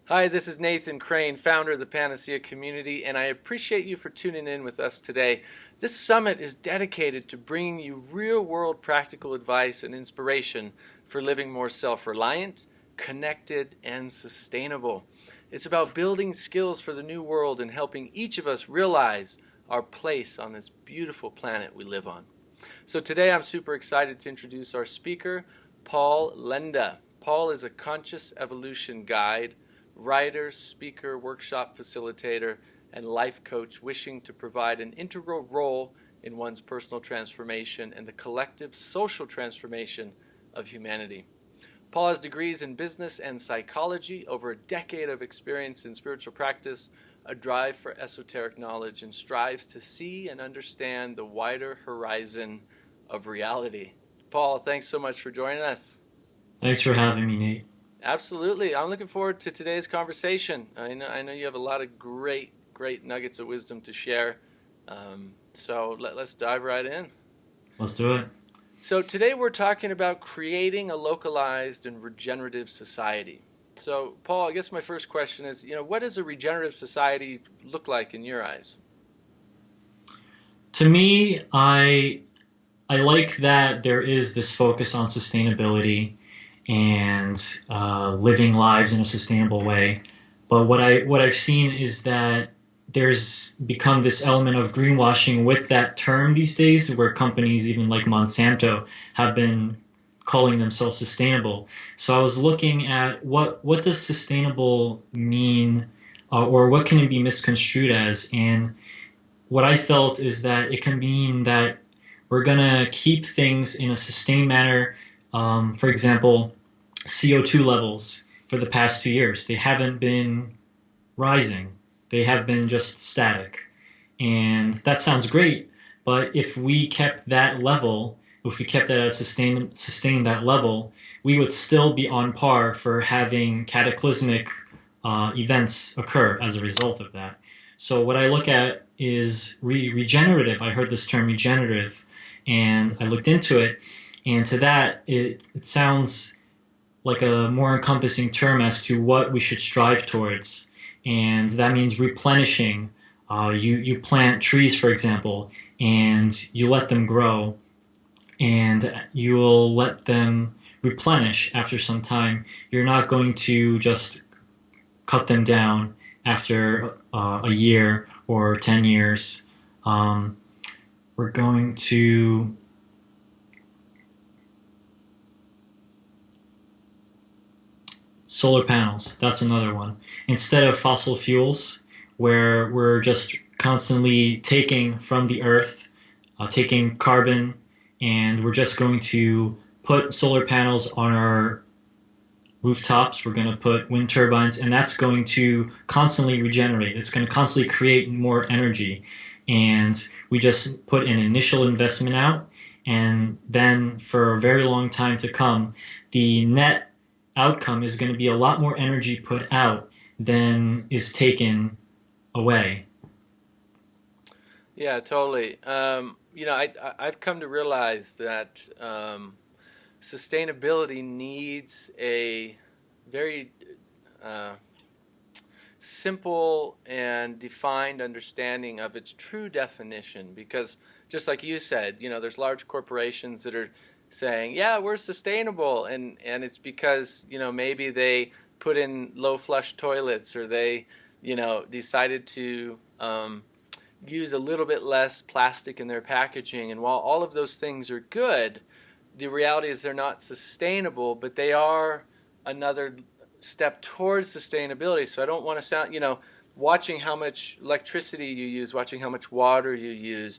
Hi, this is Nathan Crane, founder of the Panacea community, and I appreciate you for tuning in with us today. This summit is dedicated to bringing you real-world practical advice and inspiration for living more self-reliant, connected, and sustainable. It's about building skills for the new world and helping each of us realize our place on this beautiful planet we live on. So today I'm super excited to introduce our speaker, Paul Lenda. Paul is a conscious evolution guide, writer, speaker, workshop facilitator, and life coach wishing to provide an integral role in one's personal transformation and the collective social transformation of humanity. Paul has degrees in business and psychology, over a decade of experience in spiritual practice, a drive for esoteric knowledge, and strives to see and understand the wider horizon of reality. Paul, thanks so much for joining us. Thanks for having me, Nate. Absolutely. I'm looking forward to today's conversation. I know you have a lot of great nuggets of wisdom to share. So let's dive right in. Let's do it. So today we're talking about creating a localized and regenerative society. So Paul, I guess my first question is, what does a regenerative society look like in your eyes? To me, I like that there is this focus on sustainability and living lives in a sustainable way. But what I've seen is that there's become this element of greenwashing with that term these days, where companies, even like Monsanto, have been calling themselves sustainable. So I was looking at what does sustainable mean, or what can it be misconstrued as? And what I felt is that it can mean that we're gonna keep things in a sustained manner. For example, CO2 levels for the past 2 years, they haven't been rising. They have been just static. And that sounds great, but if we kept that level, if we kept it at sustain that level, we would still be on par for having cataclysmic events occur as a result of that. So what I look at is regenerative. I heard this term regenerative, and I looked into it, and to that, it sounds like a more encompassing term as to what we should strive towards. And that means replenishing. You plant trees, for example, and you let them grow, and you will let them replenish after some time. You're not going to just cut them down after a year or 10 years. We're going to solar panels, that's another one. Instead of fossil fuels, where we're just constantly taking from the earth, taking carbon, and we're just going to put solar panels on our rooftops. We're going to put wind turbines, and that's going to constantly regenerate. It's going to constantly create more energy. And we just put an initial investment out, and then for a very long time to come, the net outcome is going to be a lot more energy put out than is taken away. Yeah, totally. I've come to realize that sustainability needs a very simple and defined understanding of its true definition, because just like you said, there's large corporations that are saying, yeah, we're sustainable, and it's because maybe they put in low flush toilets, or they decided to use a little bit less plastic in their packaging. And while all of those things are good, the reality is they're not sustainable, but they are another step towards sustainability. So I don't want to sound, watching how much electricity you use, watching how much water you use,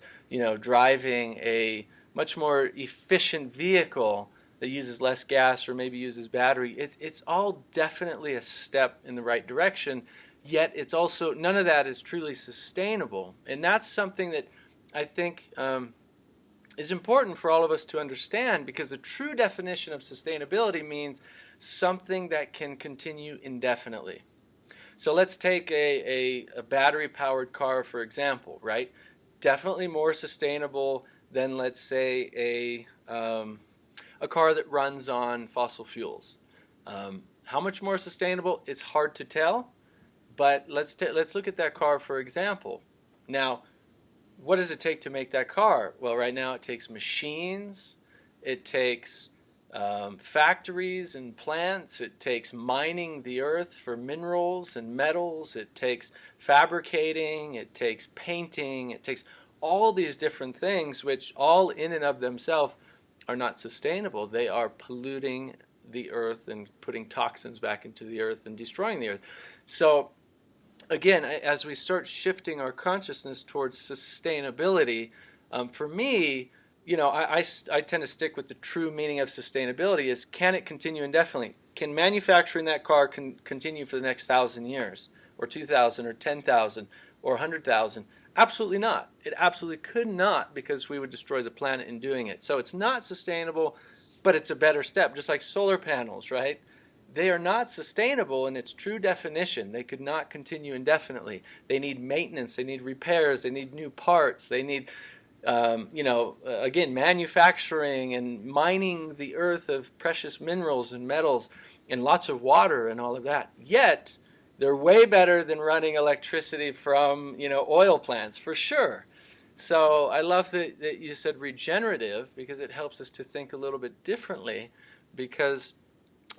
driving a much more efficient vehicle that uses less gas or maybe uses battery. It's all definitely a step in the right direction, yet it's also, none of that is truly sustainable. And that's something that I think is important for all of us to understand, because the true definition of sustainability means something that can continue indefinitely. So let's take a battery-powered car, for example, right? Definitely more sustainable than, let's say, a car that runs on fossil fuels. How much more sustainable? It's hard to tell, but let's look at that car for example. Now, what does it take to make that car? Well, right now it takes machines, it takes factories and plants, it takes mining the earth for minerals and metals, it takes fabricating, it takes painting, it takes all these different things, which all in and of themselves are not sustainable. They are polluting the earth and putting toxins back into the earth and destroying the earth. So again, as we start shifting our consciousness towards sustainability, for me, I tend to stick with the true meaning of sustainability is, can it continue indefinitely? Can manufacturing that car continue for the next 1,000 years, or 2,000, or 10,000, or 100,000? Absolutely not. It absolutely could not, because we would destroy the planet in doing it. So it's not sustainable, but it's a better step, just like solar panels, right? They are not sustainable in its true definition. They could not continue indefinitely. They need maintenance, they need repairs, they need new parts, they need, again, manufacturing and mining the earth of precious minerals and metals and lots of water and all of that. Yet, they're way better than running electricity from, oil plants, for sure. So I love that you said regenerative, because it helps us to think a little bit differently, because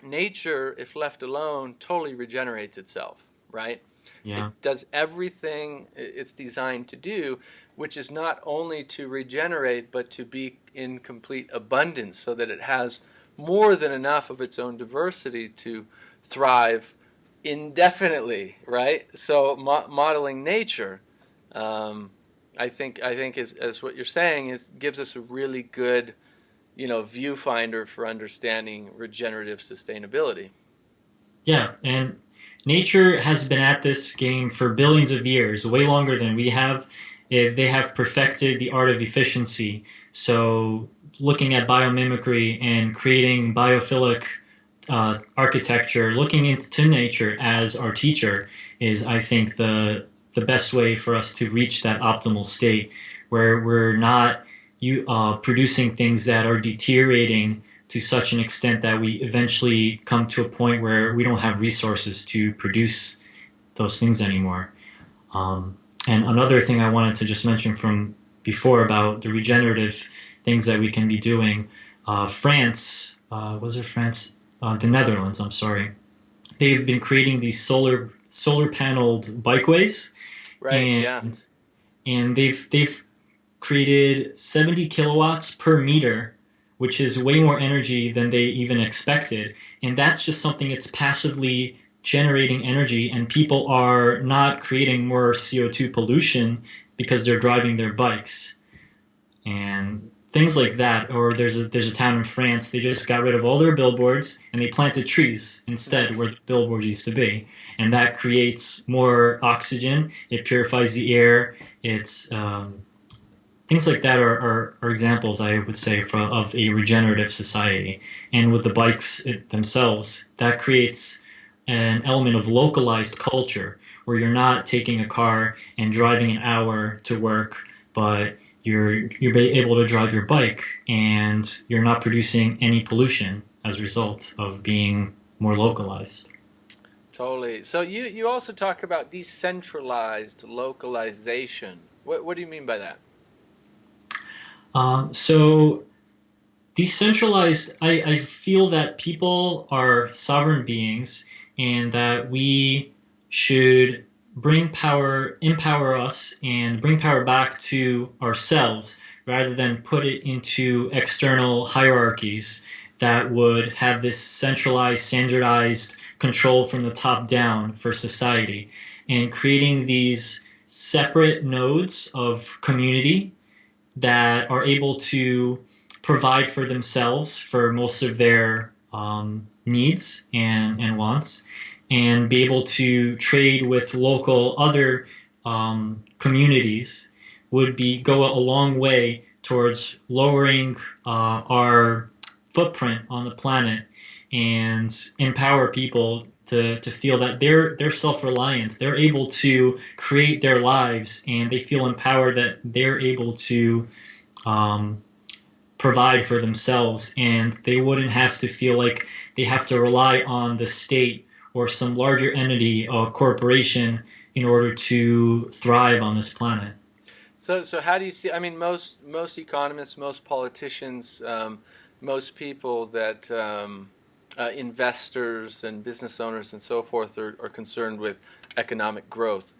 nature, if left alone, totally regenerates itself, right? Yeah. It does everything it's designed to do, which is not only to regenerate, but to be in complete abundance, so that it has more than enough of its own diversity to thrive indefinitely, right? So modeling nature, I think as what you're saying is, gives us a really good, viewfinder for understanding regenerative sustainability. Yeah, and nature has been at this game for billions of years, way longer than we have. They have perfected the art of efficiency. So, looking at biomimicry and creating biophilic architecture, looking into nature as our teacher, is, I think, the best way for us to reach that optimal state where we're not producing things that are deteriorating to such an extent that we eventually come to a point where we don't have resources to produce those things anymore. And another thing I wanted to just mention from before about the regenerative things that we can be doing, France, was it France? The Netherlands, I'm sorry. They've been creating these solar paneled bikeways, Right, yeah. and they've created 70 kilowatts per meter, which is way more energy than they even expected. And that's just something that's passively generating energy, and people are not creating more CO2 pollution because they're driving their bikes. And things like that. Or there's a town in France, they just got rid of all their billboards and they planted trees instead Nice. where the billboards used to be. And that creates more oxygen, it purifies the air, it's things like that are examples, I would say, of a regenerative society. And with the bikes themselves, that creates an element of localized culture, where you're not taking a car and driving an hour to work, but you're able to drive your bike and you're not producing any pollution as a result of being more localized. Totally. So you also talk about decentralized localization. What do you mean by that? So decentralized, I feel that people are sovereign beings and that we should empower us and bring power back to ourselves rather than put it into external hierarchies that would have this centralized, standardized control from the top down for society, and creating these separate nodes of community that are able to provide for themselves for most of their needs and wants, and be able to trade with local other communities would go a long way towards lowering our footprint on the planet and empower people to feel that they're self-reliant. They're able to create their lives, and they feel empowered that they're able to um, provide for themselves, and they wouldn't have to feel like they have to rely on the state or some larger entity or corporation in order to thrive on this planet. So how do you see? I mean, most economists, most politicians, most people that investors and business owners and so forth are concerned with economic growth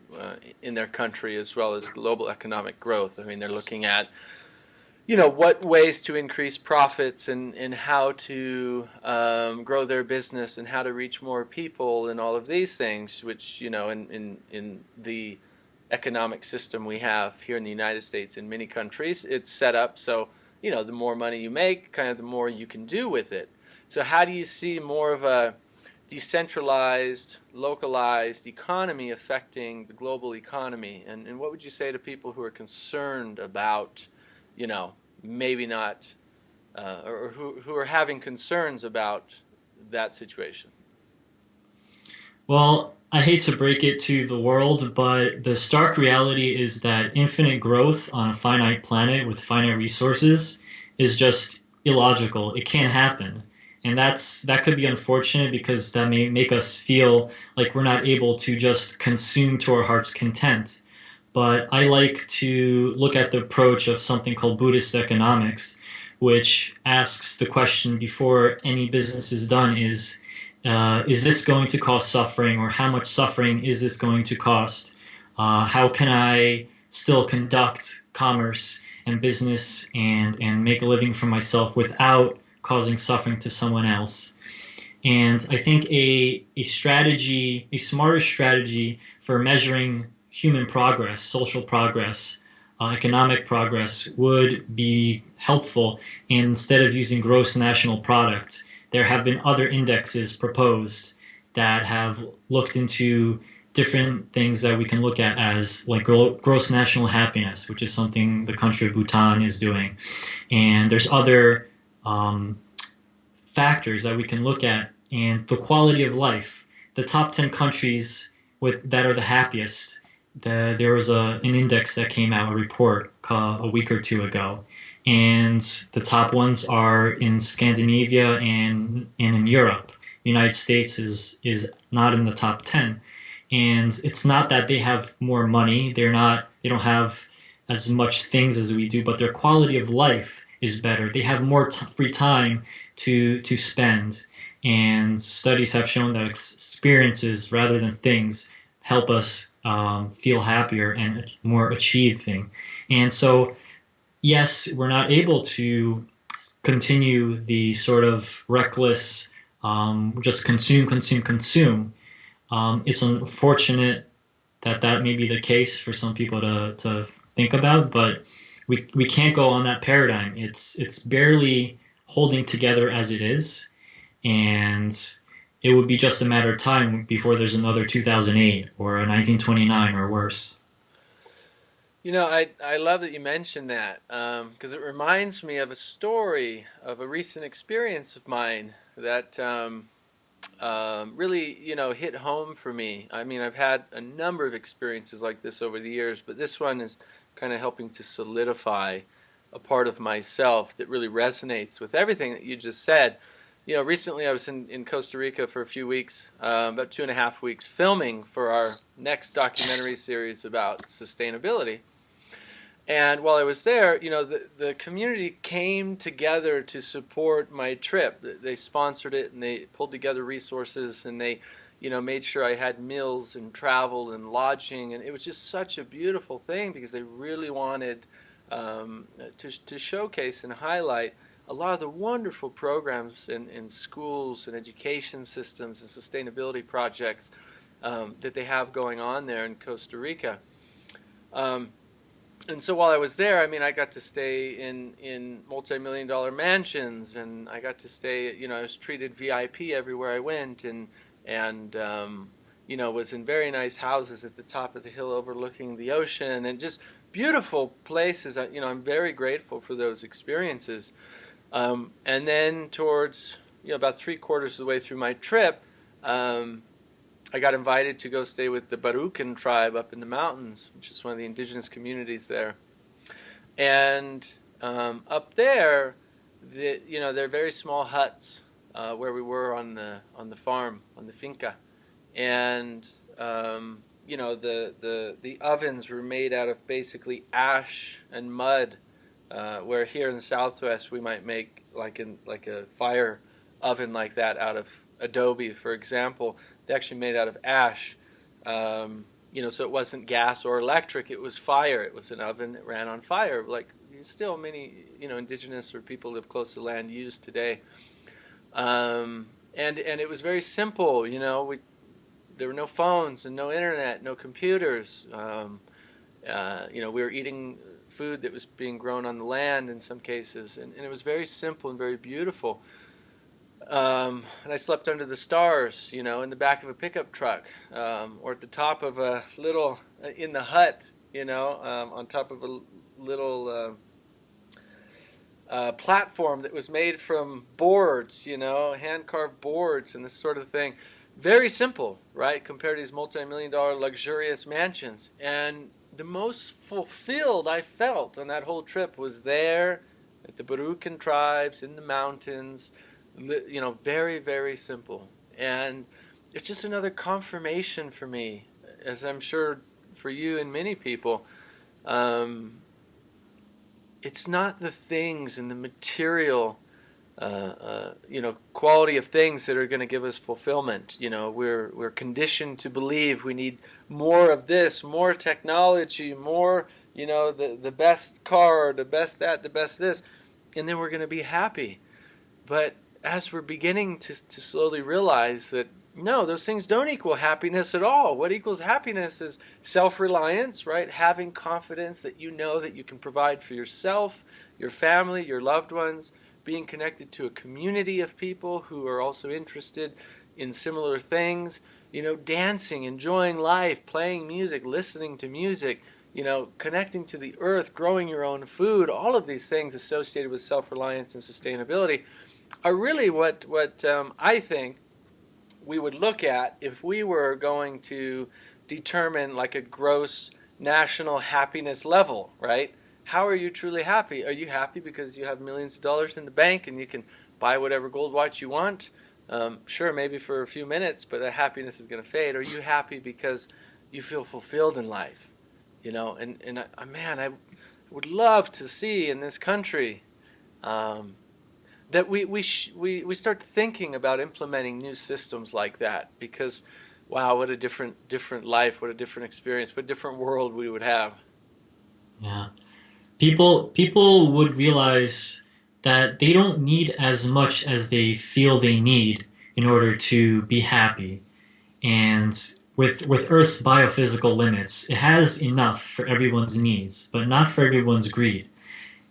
in their country as well as global economic growth. I mean, they're looking at what ways to increase profits and how to grow their business and how to reach more people and all of these things, which in the economic system we have here in the United States, in many countries, it's set up so the more money you make, kind of the more you can do with it. So how do you see more of a decentralized, localized economy affecting the global economy? And what would you say to people who are concerned about, maybe not, or who are having concerns about that situation? Well, I hate to break it to the world, but the stark reality is that infinite growth on a finite planet with finite resources is just illogical. It can't happen. And that could be unfortunate because that may make us feel like we're not able to just consume to our heart's content. But I like to look at the approach of something called Buddhist economics, which asks the question before any business is done is this going to cause suffering, or how much suffering is this going to cost? How can I still conduct commerce and business and make a living for myself without causing suffering to someone else? And I think a strategy, a smarter strategy for measuring human progress, social progress, economic progress would be helpful. And instead of using gross national product, there have been other indexes proposed that have looked into different things that we can look at as like gross national happiness, which is something the country of Bhutan is doing. And there's other factors that we can look at, and the quality of life. The top 10 countries that are the happiest, there was an index that came out, a report a week or two ago, and the top ones are in Scandinavia and in Europe. The United States is not in the top 10, and it's not that they have more money. They don't have as much things as we do, but their quality of life is better. They have more free time to spend, and studies have shown that experiences rather than things help us feel happier and more achieving. And so yes, we're not able to continue the sort of reckless, just consume. It's unfortunate that that may be the case for some people to think about, but we can't go on that paradigm. It's barely holding together as it is, and it would be just a matter of time before there's another 2008 or a 1929 or worse. I love that you mentioned that because it reminds me of a story of a recent experience of mine that really, hit home for me. I mean, I've had a number of experiences like this over the years, but this one is kind of helping to solidify a part of myself that really resonates with everything that you just said. Recently I was in Costa Rica for a few weeks, about 2.5 weeks, filming for our next documentary series about sustainability. And while I was there, the community came together to support my trip. They sponsored it and they pulled together resources and they, made sure I had meals and travel and lodging. And it was just such a beautiful thing because they really wanted to showcase and highlight a lot of the wonderful programs in schools and education systems and sustainability projects that they have going on there in Costa Rica. And so while I was there, I mean, I got to stay in multi-million-dollar mansions, and I got to stay. I was treated VIP everywhere I went, and was in very nice houses at the top of the hill overlooking the ocean, and just beautiful places. I'm very grateful for those experiences. And then towards about 3/4 of the way through my trip, I got invited to go stay with the Barucan tribe up in the mountains, which is one of the indigenous communities there. And up there, they're very small huts where we were on the farm, on the finca, and the ovens were made out of basically ash and mud, where here in the Southwest we might make like a fire oven like that out of adobe, for example. They actually made out of ash. So it wasn't gas or electric, it was fire. It was an oven that ran on fire, like still many, indigenous or people live close to land use today. And it was very simple, there were no phones and no internet, no computers. We were eating food that was being grown on the land in some cases, and it was very simple and very beautiful. And I slept under the stars, in the back of a pickup truck, or at the top of a little, in the hut, on top of a little platform that was made from boards, hand-carved boards and this sort of thing. Very simple, right, compared to these multi-million-dollar luxurious mansions. And the most fulfilled I felt on that whole trip was there at the Barucan tribes in the mountains. Very, very simple. And it's just another confirmation for me, as I'm sure for you and many people. It's not the things and the material, quality of things that are going to give us fulfillment. We're conditioned to believe we need more of this, more technology, more, the best car, the best that, the best this, and then we're going to be happy. But as we're beginning to slowly realize that, no, those things don't equal happiness at all. What equals happiness is self-reliance, right? Having confidence that that you can provide for yourself, your family, your loved ones, being connected to a community of people who are also interested in similar things, dancing, enjoying life, playing music, listening to music, connecting to the earth, growing your own food. All of these things associated with self-reliance and sustainability are really what I think we would look at if we were going to determine like a gross national happiness level, right? How are you truly happy? Are you happy because you have millions of dollars in the bank and you can buy whatever gold watch you want? Sure, maybe for a few minutes, but that happiness is going to fade. Are you happy because you feel fulfilled in life? I would love to see in this country that we start thinking about implementing new systems like that, because wow, what a different life, what a different experience, what a different world we would have. Yeah. People would realize that they don't need as much as they feel they need in order to be happy. And with Earth's biophysical limits, it has enough for everyone's needs, but not for everyone's greed.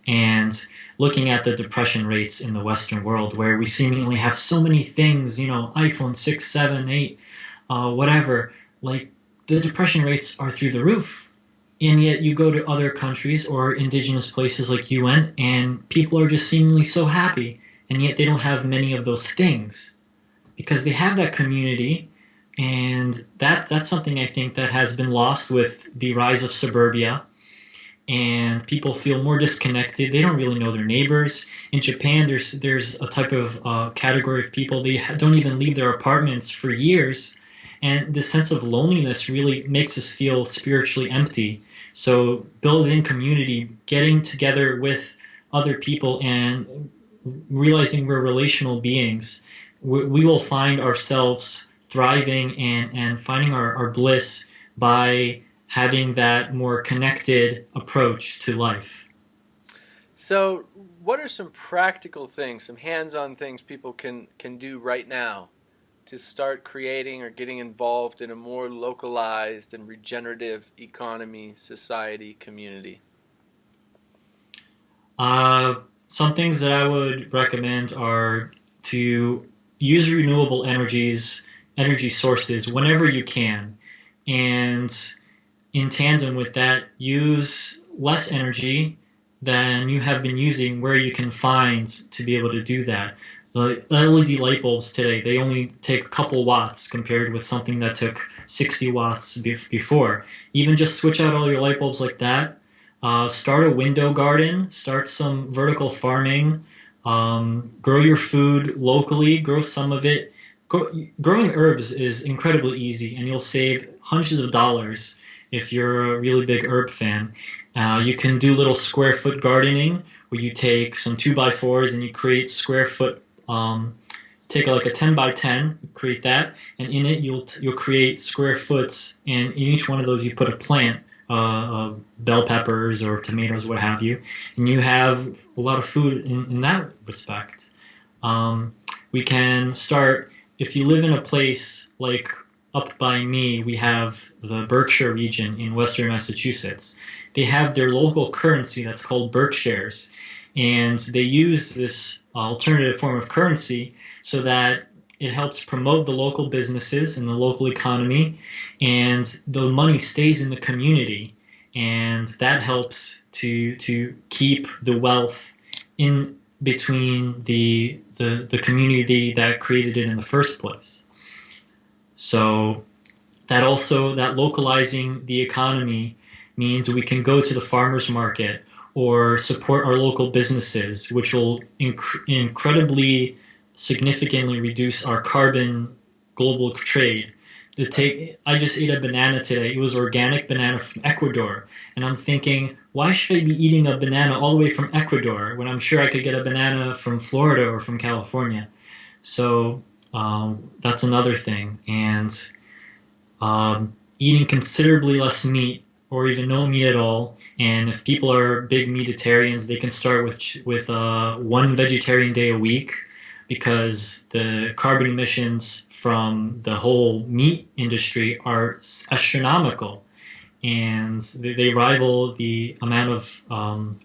And looking at the depression rates in the Western world, where we seemingly have so many things, iPhone 6, 7, 8, whatever, like the depression rates are through the roof. And yet you go to other countries or indigenous places like you went, and people are just seemingly so happy, and yet they don't have many of those things because they have that community. And that's something I think that has been lost with the rise of suburbia. And people feel more disconnected. They don't really know their neighbors. In Japan, there's a type of category of people, they don't even leave their apartments for years. And this sense of loneliness really makes us feel spiritually empty. So building community, getting together with other people and realizing we're relational beings, we will find ourselves thriving and finding our bliss by having that more connected approach to life. So what are some practical things, some hands-on things people can do right now to start creating or getting involved in a more localized and regenerative economy, society, community? Some things that I would recommend are to use renewable energy sources whenever you can. And in tandem with that, use less energy than you have been using where you can find to be able to do that. The LED light bulbs today, they only take a couple watts compared with something that took 60 watts before. Even just switch out all your light bulbs like that. Start a window garden, start some vertical farming, grow your food locally, grow some of it. Growing herbs is incredibly easy, and you'll save hundreds of dollars if you're a really big herb fan. You can do little square foot gardening where you take some 2x4s and you create square foot. Take like a 10 by 10, create that, and in it you'll create square foots, and in each one of those you put a plant, bell peppers or tomatoes, what have you, and you have a lot of food in that respect. We can start, if you live in a place like up by me, we have the Berkshire region in western Massachusetts. They have their local currency that's called Berkshires, and they use this alternative form of currency so that it helps promote the local businesses and the local economy, and the money stays in the community, and that helps to keep the wealth in between the community that created it in the first place. So that localizing the economy means we can go to the farmers market or support our local businesses, which will incredibly significantly reduce our carbon global trade. I just ate a banana today. It was organic banana from Ecuador. And I'm thinking, why should I be eating a banana all the way from Ecuador when I'm sure I could get a banana from Florida or from California? So that's another thing. And eating considerably less meat or even no meat at all. And if people are big meatitarians, they can start with one vegetarian day a week, because the carbon emissions from the whole meat industry are astronomical, and they rival the amount of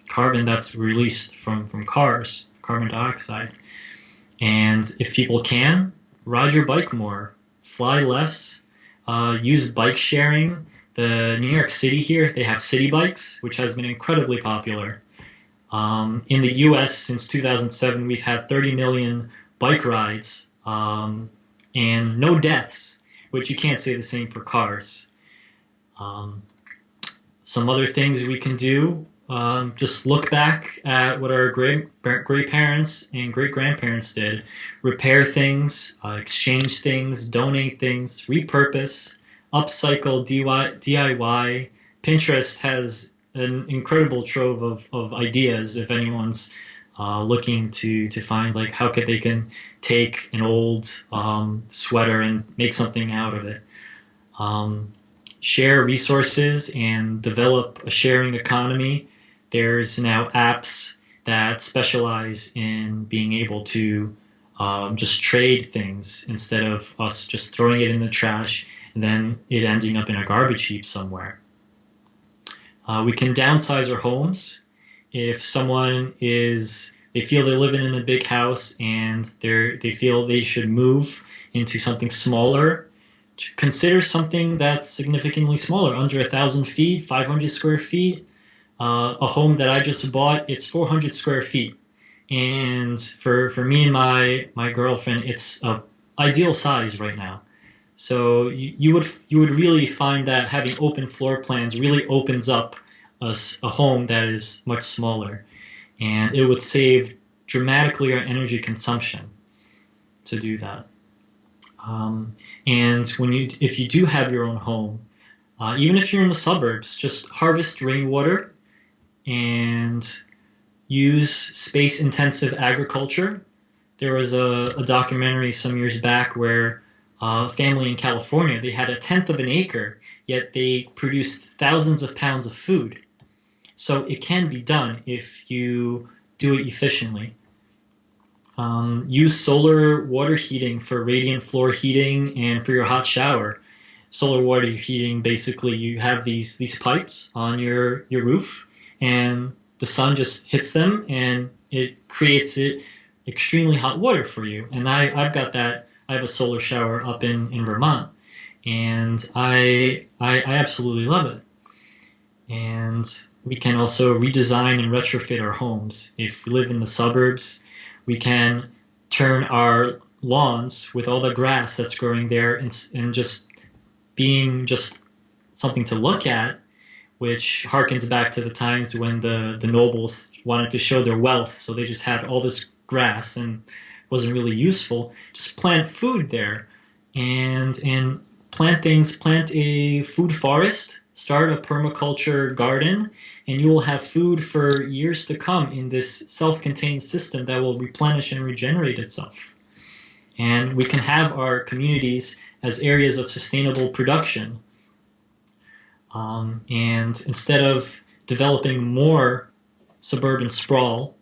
carbon that's released from cars, carbon dioxide. And if people can, ride your bike more, fly less, use bike sharing. The New York City here, they have city bikes, which has been incredibly popular. In the U.S., since 2007, we've had 30 million bike rides and no deaths, which you can't say the same for cars. Some other things we can do, just look back at what our great-parents and great-grandparents did. Repair things, exchange things, donate things, repurpose, upcycle, DIY. Pinterest has an incredible trove of ideas if anyone's looking to find like how they can take an old sweater and make something out of it. Share resources and develop a sharing economy. There's now apps that specialize in being able to just trade things instead of us just throwing it in the trash and then it ending up in a garbage heap somewhere. We can downsize our homes. If someone they feel they're living in a big house and they feel they should move into something smaller, consider something that's significantly smaller, under 1,000 feet, 500 square feet. A home that I just bought, it's 400 square feet. And for me and my girlfriend, it's a ideal size right now. So you would really find that having open floor plans really opens up a home that is much smaller, and it would save dramatically our energy consumption to do that. And if you do have your own home, even if you're in the suburbs, just harvest rainwater and use space-intensive agriculture. There was a documentary some years back where a family in California, they had 1/10 of an acre, yet they produced thousands of pounds of food. So it can be done if you do it efficiently. Use solar water heating for radiant floor heating and for your hot shower. Solar water heating, basically you have these pipes on your roof, and the sun just hits them and it creates extremely hot water for you. And I've got that. I have a solar shower up in Vermont, and I absolutely love it. And we can also redesign and retrofit our homes. If we live in the suburbs, we can turn our lawns with all the grass that's growing there and just being just something to look at, which harkens back to the times when the nobles wanted to show their wealth, so they just had all this grass and wasn't really useful. Just plant food there, and plant a food forest, start a permaculture garden, and you will have food for years to come in this self-contained system that will replenish and regenerate itself. And we can have our communities as areas of sustainable production. And instead of developing more suburban sprawl,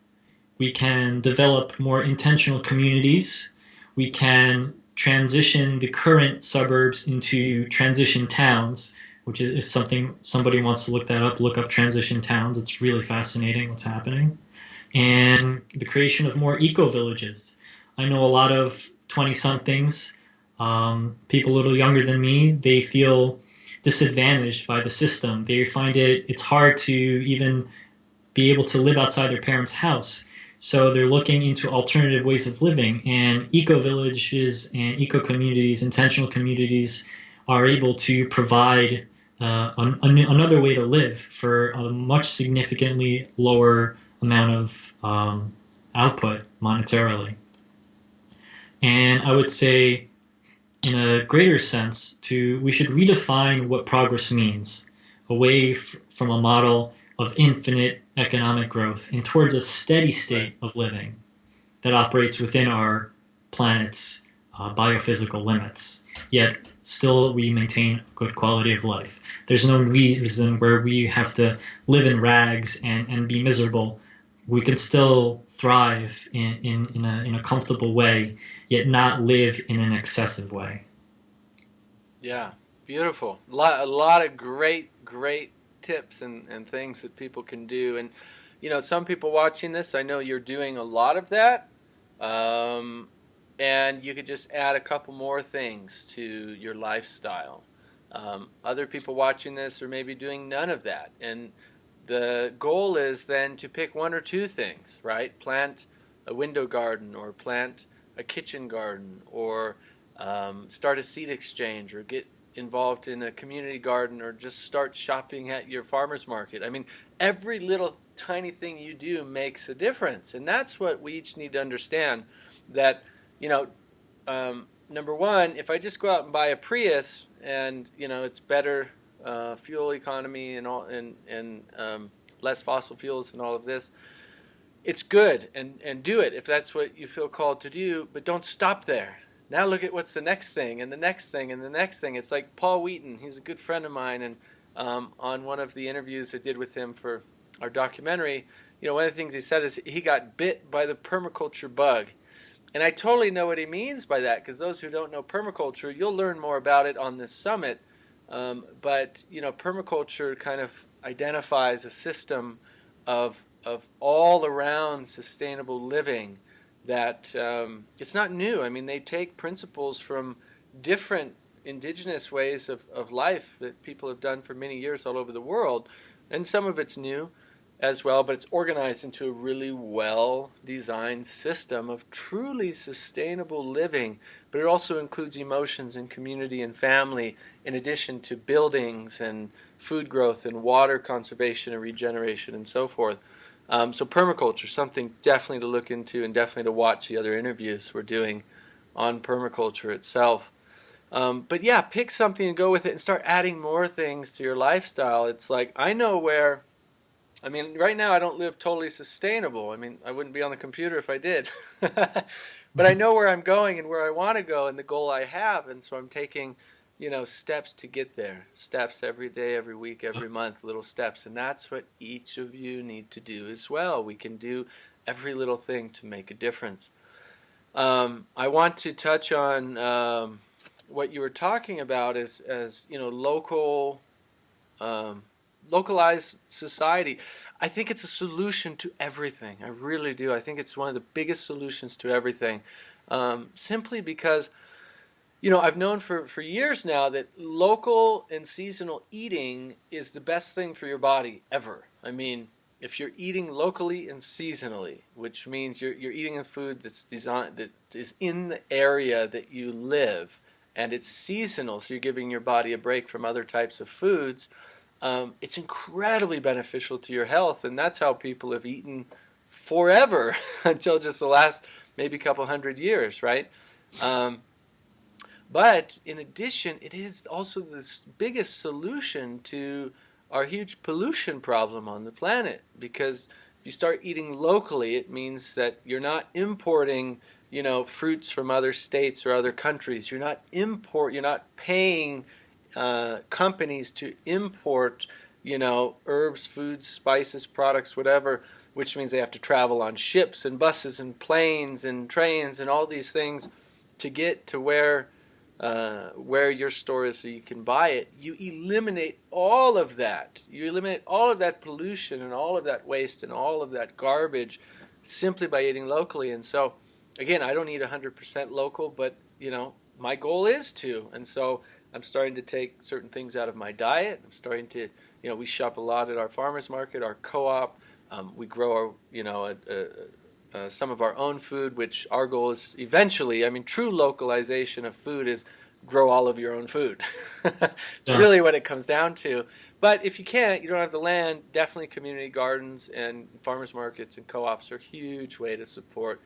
we can develop more intentional communities. We can transition the current suburbs into transition towns, which is if somebody wants to look that up, look up transition towns. It's really fascinating what's happening. And the creation of more eco-villages. I know a lot of 20-somethings, people a little younger than me, they feel disadvantaged by the system. They find it's hard to even be able to live outside their parents' house. So they're looking into alternative ways of living, and eco-villages and eco-communities, intentional communities, are able to provide another way to live for a much significantly lower amount of output monetarily. And I would say, in a greater sense, we should redefine what progress means, away from a model of infinite economic growth and towards a steady state of living that operates within our planet's biophysical limits. Yet still we maintain good quality of life. There's no reason where we have to live in rags and be miserable. We can still thrive in a comfortable way, yet not live in an excessive way. Yeah, beautiful. A lot of great tips and things that people can do. And, some people watching this, I know you're doing a lot of that. And you could just add a couple more things to your lifestyle. Other people watching this are maybe doing none of that. And the goal is then to pick one or two things, right? Plant a window garden, or plant a kitchen garden, or start a seed exchange, or get involved in a community garden, or just start shopping at your farmer's market. I mean, every little tiny thing you do makes a difference. And that's what we each need to understand, that, number one, if I just go out and buy a Prius and, it's better fuel economy and all, and less fossil fuels and all of this, it's good, and do it if that's what you feel called to do, but don't stop there. Now look at what's the next thing, and the next thing, and the next thing. It's like Paul Wheaton. He's a good friend of mine, and on one of the interviews I did with him for our documentary, one of the things he said is he got bit by the permaculture bug. And I totally know what he means by that, because those who don't know permaculture, you'll learn more about it on this summit. But permaculture kind of identifies a system of all around sustainable living that it's not new. I mean, they take principles from different indigenous ways of life that people have done for many years all over the world, and some of it's new as well, but it's organized into a really well-designed system of truly sustainable living. But it also includes emotions and community and family, in addition to buildings and food growth and water conservation and regeneration and so forth. So permaculture, something definitely to look into, and definitely to watch the other interviews we're doing on permaculture itself. But yeah, pick something and go with it and start adding more things to your lifestyle. It's like, right now I don't live totally sustainable. I mean, I wouldn't be on the computer if I did. But I know where I'm going and where I want to go and the goal I have, and so I'm taking steps to get there. Steps every day, every week, every month, little steps. And that's what each of you need to do as well. We can do every little thing to make a difference. I want to touch on what you were talking about as localized society. I think it's a solution to everything. I really do. I think it's one of the biggest solutions to everything. Simply because I've known for years now that local and seasonal eating is the best thing for your body ever. I mean, if you're eating locally and seasonally, which means you're eating a food that is in the area that you live, and it's seasonal, so you're giving your body a break from other types of foods, it's incredibly beneficial to your health, and that's how people have eaten forever until just the last maybe couple hundred years, right? Um, but in addition, it is also the biggest solution to our huge pollution problem on the planet. Because if you start eating locally, it means that you're not importing, fruits from other states or other countries. You're not paying companies to import, herbs, foods, spices, products, whatever, which means they have to travel on ships and buses and planes and trains and all these things to get to where your store is so you can buy it. You eliminate all of that. You eliminate all of that pollution and all of that waste and all of that garbage simply by eating locally. And so, again, I don't eat 100% local, but, my goal is to. And so I'm starting to take certain things out of my diet. I'm starting to, we shop a lot at our farmers market, our co-op. We grow our, some of our own food, which our goal is eventually, true localization of food is grow all of your own food. It's really what it comes down to. But if you can't, you don't have the land, definitely community gardens and farmers markets and co-ops are a huge way to support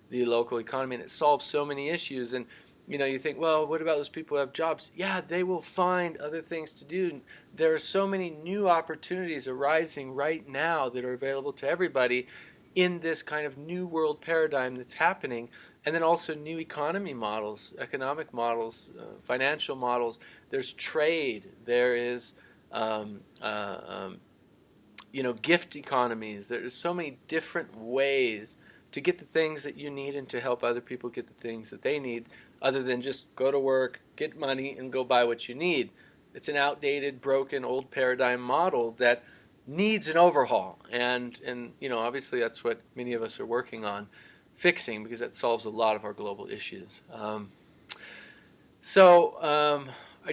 the local economy, and it solves so many issues. And you think, well, what about those people who have jobs? Yeah, they will find other things to do. There are so many new opportunities arising right now that are available to everybody in this kind of new world paradigm that's happening. And then also new economy models, economic models, financial models. There's trade. There is, gift economies. There's so many different ways to get the things that you need and to help other people get the things that they need, other than just go to work, get money, and go buy what you need. It's an outdated, broken, old paradigm model that needs an overhaul. And obviously that's what many of us are working on fixing, because that solves a lot of our global issues. I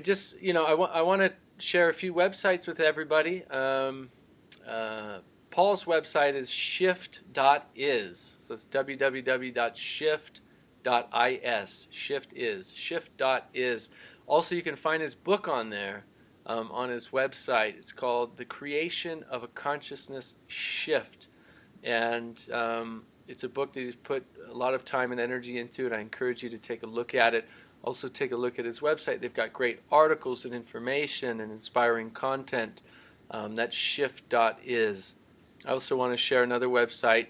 just, I want to share a few websites with everybody. Paul's website is shift.is. So it's www.shift.is. Shift.is. Also, you can find his book on there, on his website. It's called The Creation of a Consciousness Shift. And it's a book that he's put a lot of time and energy into, and I encourage you to take a look at it. Also, take a look at his website. They've got great articles and information and inspiring content. That's shift.is. I also want to share another website.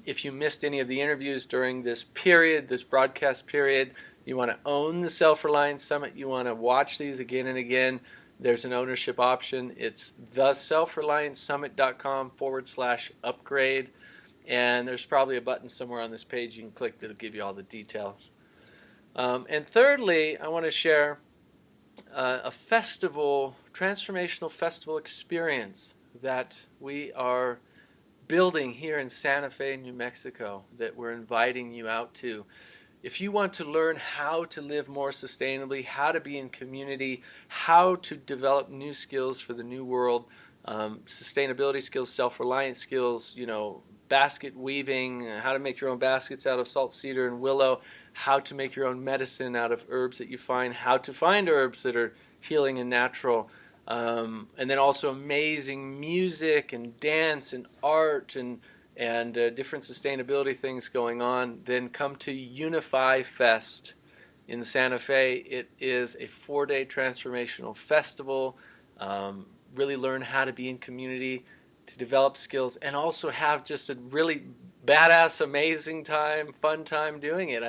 If you missed any of the interviews during this period, this broadcast period, you want to own the Self-Reliance Summit, you want to watch these again and again, there's an ownership option. It's theselfreliancesummit.com/upgrade. And there's probably a button somewhere on this page you can click that'll give you all the details. And thirdly, I want to share a transformational festival experience that we are building here in Santa Fe, New Mexico, that we're inviting you out to. If you want to learn how to live more sustainably, how to be in community, how to develop new skills for the new world, sustainability skills, self-reliance skills, basket weaving, how to make your own baskets out of salt cedar and willow, how to make your own medicine out of herbs that you find, how to find herbs that are healing and natural, and then also amazing music and dance and art and different sustainability things going on, then come to Unify Fest in Santa Fe. It is a 4-day transformational festival. Really learn how to be in community, to develop skills, and also have just a really badass, amazing time, fun time doing it.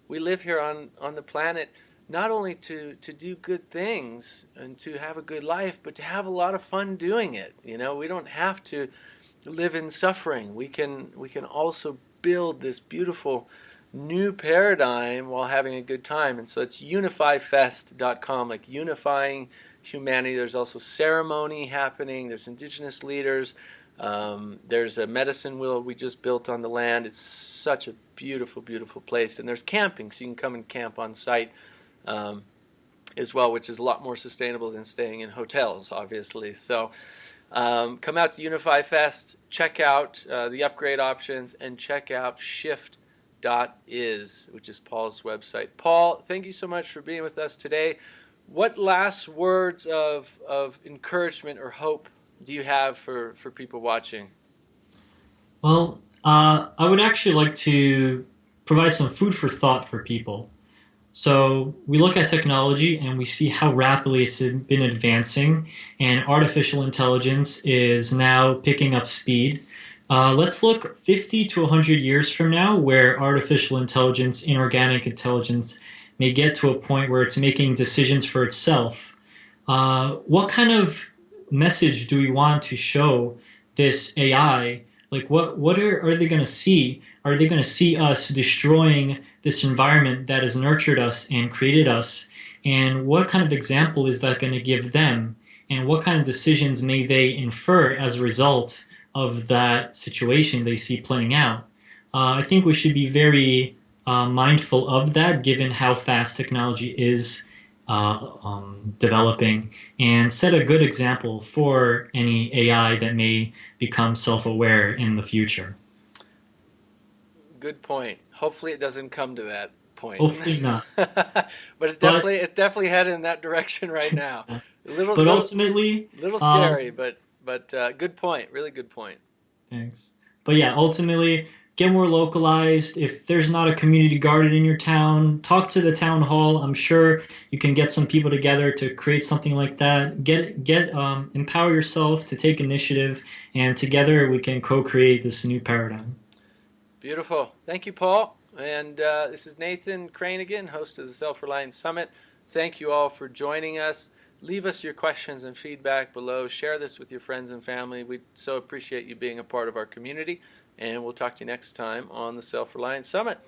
We live here on the planet not only to do good things and to have a good life, but to have a lot of fun doing it. We don't have to live in suffering. We can also build this beautiful new paradigm while having a good time. And so it's unifyfest.com, like unifying humanity. There's also ceremony happening. There's indigenous leaders. There's a medicine wheel we just built on the land. It's such a beautiful, beautiful place. And there's camping, so you can come and camp on site as well, which is a lot more sustainable than staying in hotels, obviously. So Come out to Unify Fest, check out the upgrade options, and check out shift.is, which is Paul's website. Paul, thank you so much for being with us today. What last words of encouragement or hope do you have for people watching? Well, I would actually like to provide some food for thought for people. So we look at technology and we see how rapidly it's been advancing, and artificial intelligence is now picking up speed. Let's look 50 to 100 years from now, where artificial intelligence, inorganic intelligence, may get to a point where it's making decisions for itself. What kind of message do we want to show this AI? Like, are they going to see? Are they going to see us destroying this environment that has nurtured us and created us? And what kind of example is that going to give them? And what kind of decisions may they infer as a result of that situation they see playing out? I think we should be very mindful of that, given how fast technology is developing, and set a good example for any AI that may become self-aware in the future. Good point. Hopefully, it doesn't come to that point. Hopefully not. But it's But definitely headed in that direction right now. but ultimately, Little scary, but good point. Really good point. thanks. But yeah, ultimately, get more localized. If there's not a community garden in your town, talk to the town hall. I'm sure you can get some people together to create something like that. Empower yourself to take initiative, and together we can co-create this new paradigm. Beautiful. Thank you, Paul. And this is Nathan Crane again, host of the Self-Reliance Summit. Thank you all for joining us. Leave us your questions and feedback below. Share this with your friends and family. We so appreciate you being a part of our community. And we'll talk to you next time on the Self-Reliance Summit.